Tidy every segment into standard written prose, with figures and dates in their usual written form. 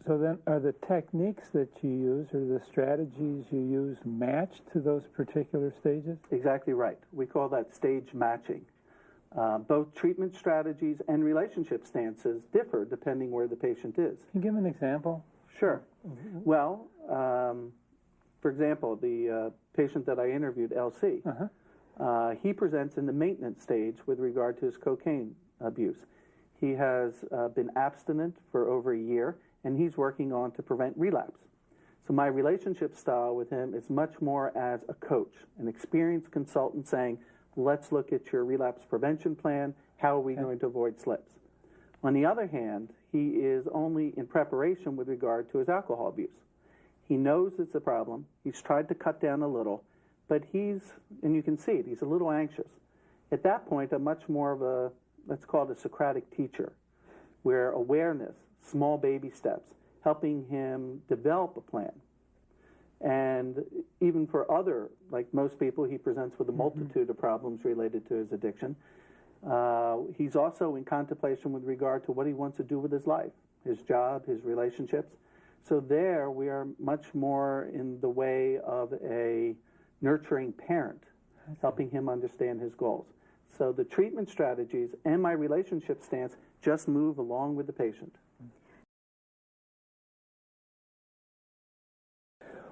So then are the techniques that you use or the strategies you use matched to those particular stages? Exactly right. We call that stage matching. Both treatment strategies and relationship stances differ depending where the patient is. Can you give an example? Sure. Well, for example, the patient that I interviewed, LC, he presents in the maintenance stage with regard to his cocaine abuse. He has been abstinent for over a year, and he's working on to prevent relapse. So my relationship style with him is much more as a coach, an experienced consultant saying, let's look at your relapse prevention plan. How are we going to avoid slips? On the other hand, he is only in preparation with regard to his alcohol abuse. He knows it's a problem. He's tried to cut down a little, but and you can see it, he's a little anxious. At that point, I'm much more of a, let's call it a Socratic teacher, where awareness, small baby steps, helping him develop a plan. And even for other, like most people, he presents with a multitude of problems related to his addiction. He's also in contemplation with regard to what he wants to do with his life, his job, his relationships. So there we are much more in the way of a nurturing parent, helping him understand his goals. So the treatment strategies and my relationship stance just move along with the patient.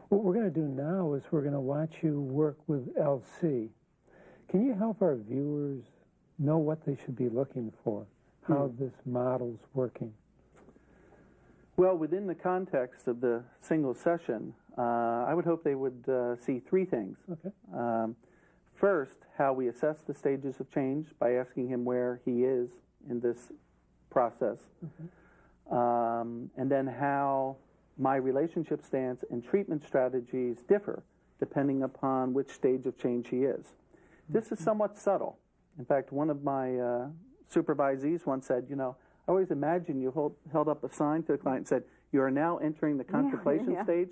What we're going to do now is we're going to watch you work with LC. Can you help our viewers know what they should be looking for, how this model's working? Well, within the context of the single session, I would hope they would see three things. Okay. First, how we assess the stages of change by asking him where he is in this process. And then how my relationship stance and treatment strategies differ depending upon which stage of change he is. This is somewhat subtle. In fact, one of my supervisees once said, you know, I always imagine you held up a sign to the client and said, you are now entering the contemplation stage.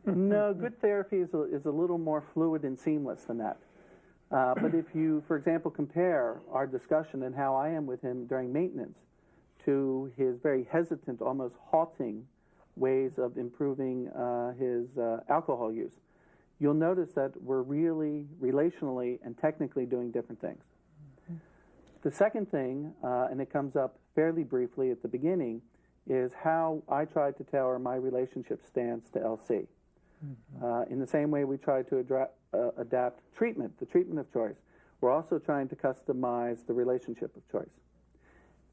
No, good therapy is a little more fluid and seamless than that. But if you, for example, compare our discussion and how I am with him during maintenance to his very hesitant, almost halting ways of improving his alcohol use, you'll notice that we're really relationally and technically doing different things. The second thing, and it comes up fairly briefly at the beginning, is how I tried to tailor my relationship stance to LC. In the same way we try to adapt treatment, the treatment of choice, we're also trying to customize the relationship of choice.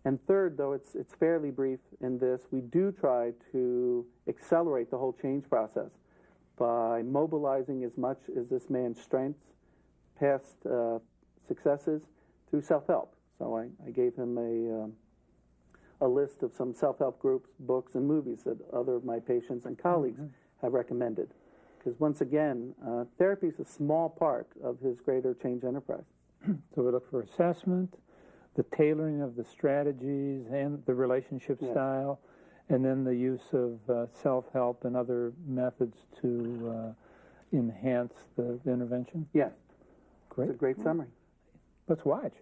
And third, though it's fairly brief in this, we do try to accelerate the whole change process by mobilizing as much as this man's strengths, past successes, through self-help. So I gave him a list of some self-help groups, books, and movies that other of my patients and colleagues have recommended. Because once again, therapy is a small part of his greater change enterprise. So we look for assessment, the tailoring of the strategies and the relationship style, and then the use of self-help and other methods to enhance the intervention? Yes. Great. It's a great summary. Let's watch.